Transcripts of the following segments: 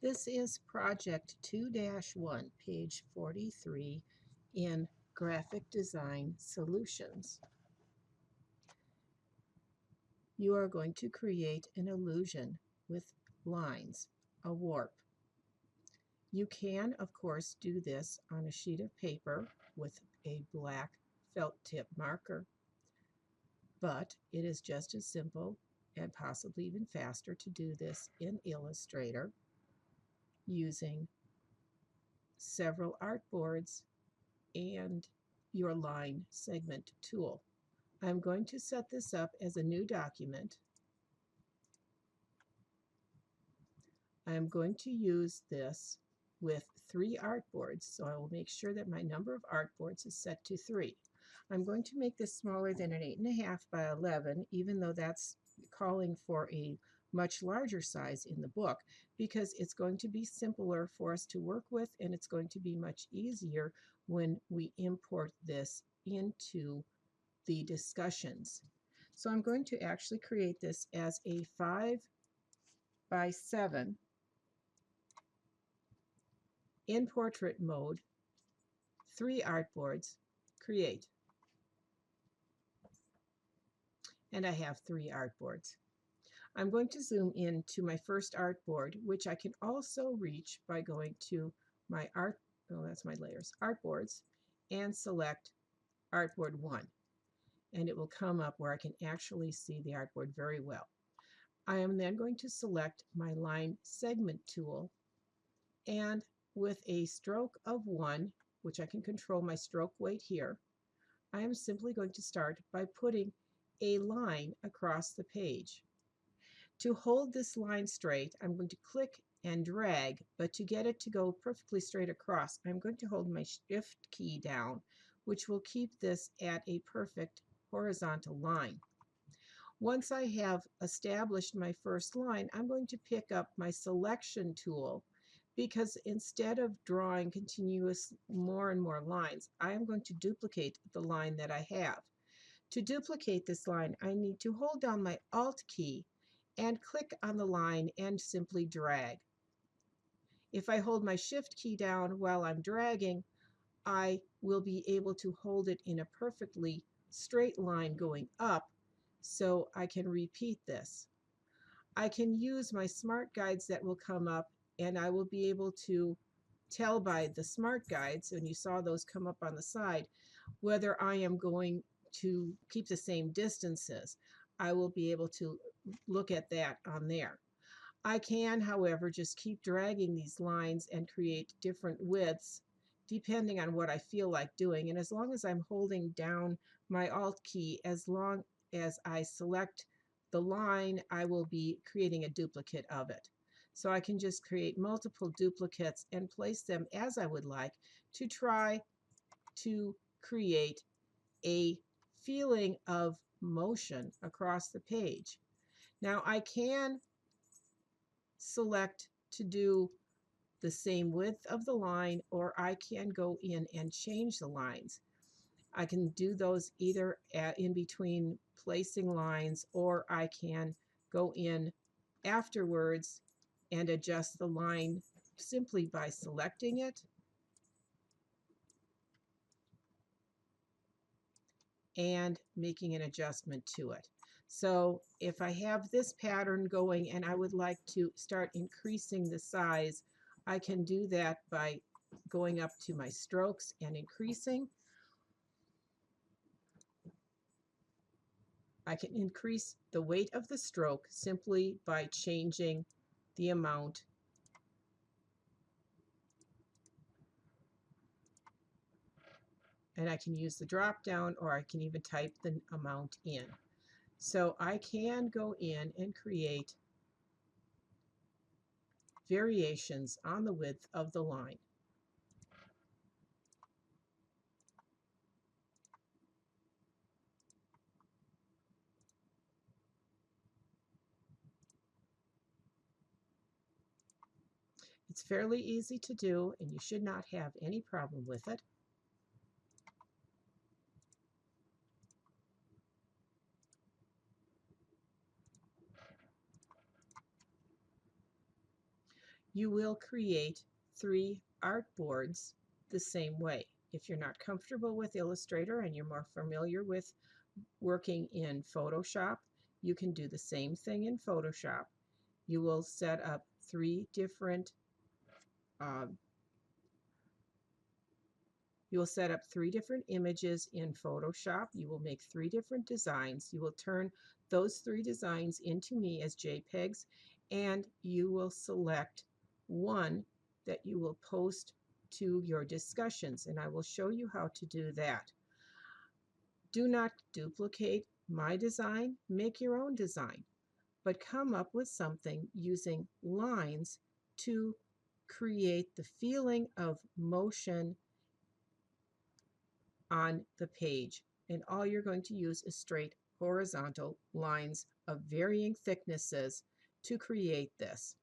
This is Project 2-1, page 43 in Graphic Design Solutions. You are going to create an illusion with lines, a warp. You can, of course, do this on a sheet of paper with a black felt tip marker, but it is just as simple and possibly even faster to do this in Illustrator using several artboards and your line segment tool. I'm going to set this up as a new document. I'm going to use this with 3 artboards, so I will make sure that my number of artboards is set to 3. I'm going to make this smaller than an 8.5 by 11, even though that's calling for a much larger size in the book, because it's going to be simpler for us to work with, and it's going to be much easier when we import this into the discussions. So I'm going to actually create this as a 5 by 7 in portrait mode, 3 artboards, create. And I have 3 artboards. I'm going to zoom in to my first artboard, which I can also reach by going to my that's my layers, artboards, and select artboard 1. And it will come up where I can actually see the artboard very well. I am then going to select my line segment tool, and with a stroke of 1, which I can control my stroke weight here, I am simply going to start by putting a line across the page. To hold this line straight, I'm going to click and drag, but to get it to go perfectly straight across, I'm going to hold my Shift key down, which will keep this at a perfect horizontal line. Once I have established my first line, I'm going to pick up my selection tool, because instead of drawing continuous more and more lines, I am going to duplicate the line that I have. To duplicate this line, I need to hold down my Alt key and click on the line and simply drag. If I hold my Shift key down while I'm dragging, I will be able to hold it in a perfectly straight line going up, so I can repeat this. I can use my smart guides that will come up, and I will be able to tell by the smart guides, and you saw those come up on the side, whether I am going to keep the same distances. I will be able to look at that on there. I can, however, just keep dragging these lines and create different widths depending on what I feel like doing. And as long as I'm holding down my Alt key, as long as I select the line, I will be creating a duplicate of it. So I can just create multiple duplicates and place them as I would like to try to create a feeling of motion across the page. Now I can select to do the same width of the line, or I can go in and change the lines. I can do those either in between placing lines, or I can go in afterwards and adjust the line simply by selecting it and making an adjustment to it. So if I have this pattern going and I would like to start increasing the size, I can do that by going up to my strokes and increasing. I can increase the weight of the stroke simply by changing the amount and I can use the drop down, or I can even type the amount in. So I can go in and create variations on the width of the line. It's fairly easy to do, and you should not have any problem with it. you will create 3 artboards the same way. If you're not comfortable with Illustrator and you're more familiar with working in Photoshop, you can do the same thing in Photoshop. You will set up 3 different um, You will set up 3 different images in Photoshop. You will make 3 different designs. You will turn those 3 designs into me as JPEGs, and you will select one that you will post to your discussions, and I will show you how to do that. Do not duplicate my design. Make your own design, but come up with something using lines to create the feeling of motion on the page. And all you're going to use is straight horizontal lines of varying thicknesses to create this.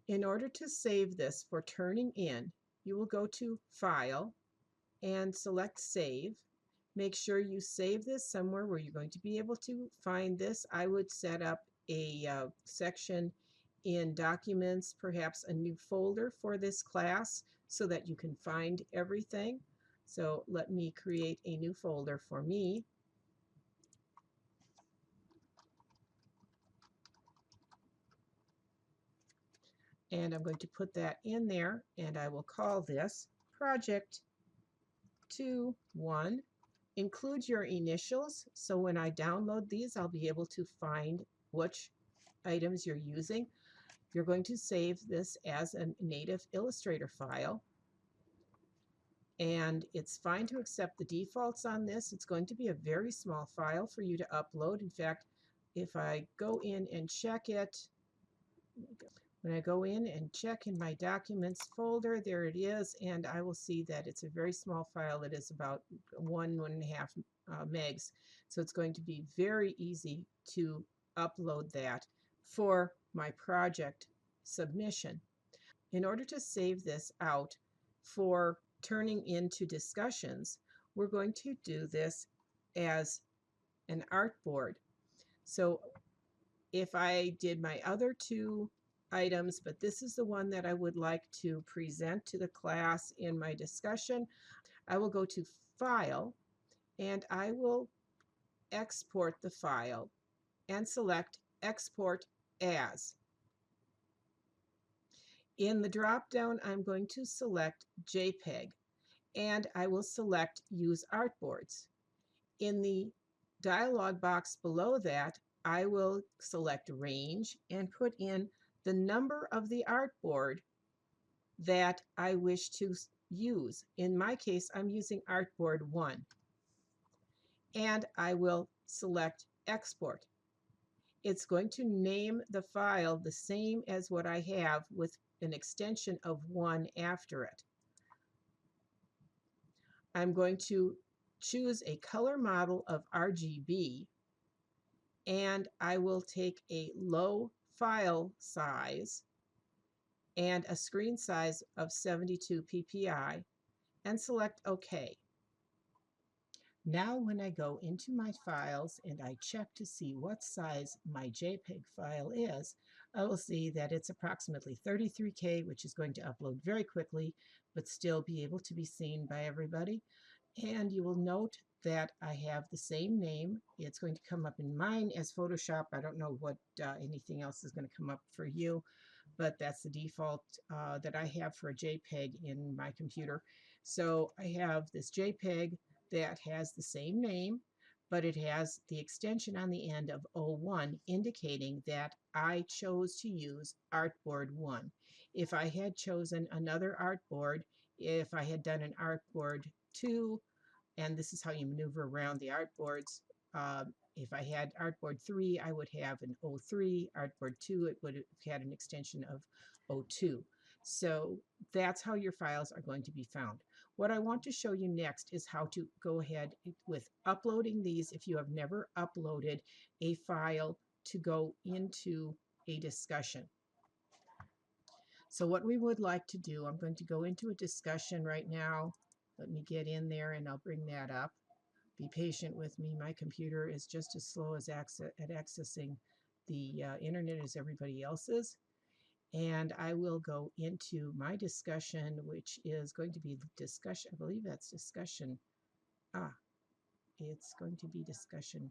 In order to save this for turning in, you will go to File and select Save. Make sure you save this somewhere where you're going to be able to find this. I would set up a section in Documents, perhaps a new folder for this class so that you can find everything. So let me create a new folder for me. And I'm going to put that in there, and I will call this Project 2-1. Include your initials, so when I download these, I'll be able to find which items you're using. You're going to save this as a native Illustrator file, and it's fine to accept the defaults on this. It's going to be a very small file for you to upload. In fact, if I go in and check it, when I go in and check in my Documents folder, there it is, and I will see that it's a very small file. It is about 1.5 megs. So it's going to be very easy to upload that for my project submission. In order to save this out for turning into discussions, we're going to do this as an artboard. So if I did my other 2 items, but this is the one that I would like to present to the class in my discussion, I will go to File, and I will export the file and select Export As. In the drop-down, I'm going to select JPEG, and I will select Use Artboards. In the dialog box below that, I will select Range and put in the number of the artboard that I wish to use. In my case, I'm using artboard 1. And I will select Export. It's going to name the file the same as what I have with an extension of 1 after it. I'm going to choose a color model of RGB, and I will take a low file size and a screen size of 72 ppi and select OK. Now when I go into my files and I check to see what size my JPEG file is, I will see that it's approximately 33K, which is going to upload very quickly, but still be able to be seen by everybody. And you will note that I have the same name. It's going to come up in mine as Photoshop. I don't know what anything else is going to come up for you, but that's the default that I have for a JPEG in my computer. So I have this JPEG that has the same name, but it has the extension on the end of 01, indicating that I chose to use Artboard 1. If I had chosen another artboard, if I had done an Artboard 2, and this is how you maneuver around the artboards. If I had artboard 3, I would have an 03. Artboard 2, it would have had an extension of 02. So that's how your files are going to be found. What I want to show you next is how to go ahead with uploading these if you have never uploaded a file to go into a discussion. So what we would like to do, I'm going to go into a discussion right now. Let me get in there and I'll bring that up. Be patient with me. My computer is just as slow as at accessing the internet as everybody else's. And I will go into my discussion, which is going to be discussion, I believe that's discussion, it's going to be discussion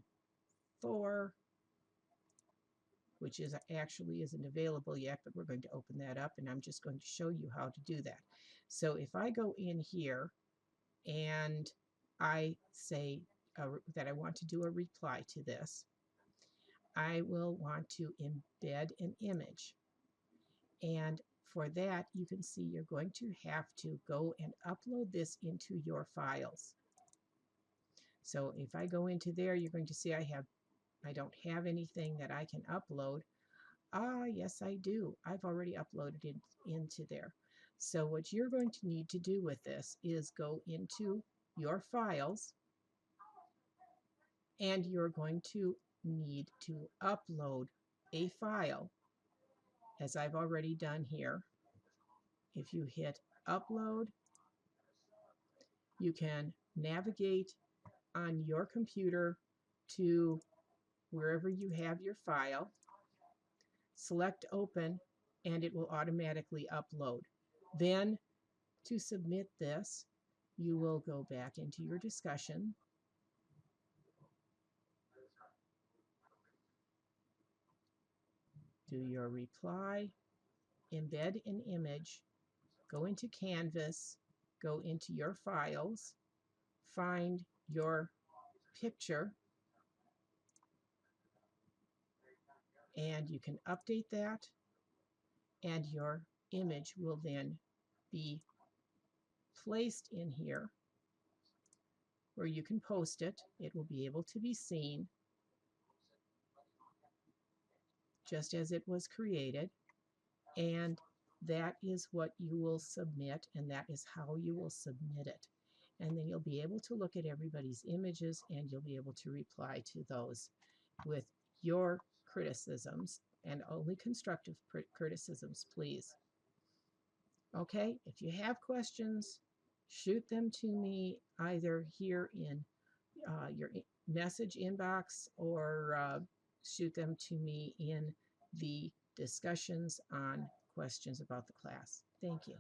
4, which is actually isn't available yet, but we're going to open that up and I'm just going to show you how to do that. So if I go in here and I say that I want to do a reply to this, I will want to embed an image. And for that, you can see you're going to have to go and upload this into your files. So if I go into there, you're going to see I don't have anything that I can upload. Yes, I do. I've already uploaded it into there. So what you're going to need to do with this is go into your files, and you're going to need to upload a file, as I've already done here. If you hit upload, you can navigate on your computer to wherever you have your file, select open, and it will automatically upload. Then to submit this, you will go back into your discussion, do your reply, embed an image, go into Canvas, go into your files, find your picture, and you can update that, and your image will then be placed in here where you can post it. It will be able to be seen just as it was created, and that is what you will submit, and that is how you will submit it. And then you'll be able to look at everybody's images, and you'll be able to reply to those with your criticisms, and only constructive criticisms, please. Okay, if you have questions, shoot them to me either here in your message inbox, or shoot them to me in the discussions on questions about the class. Thank you.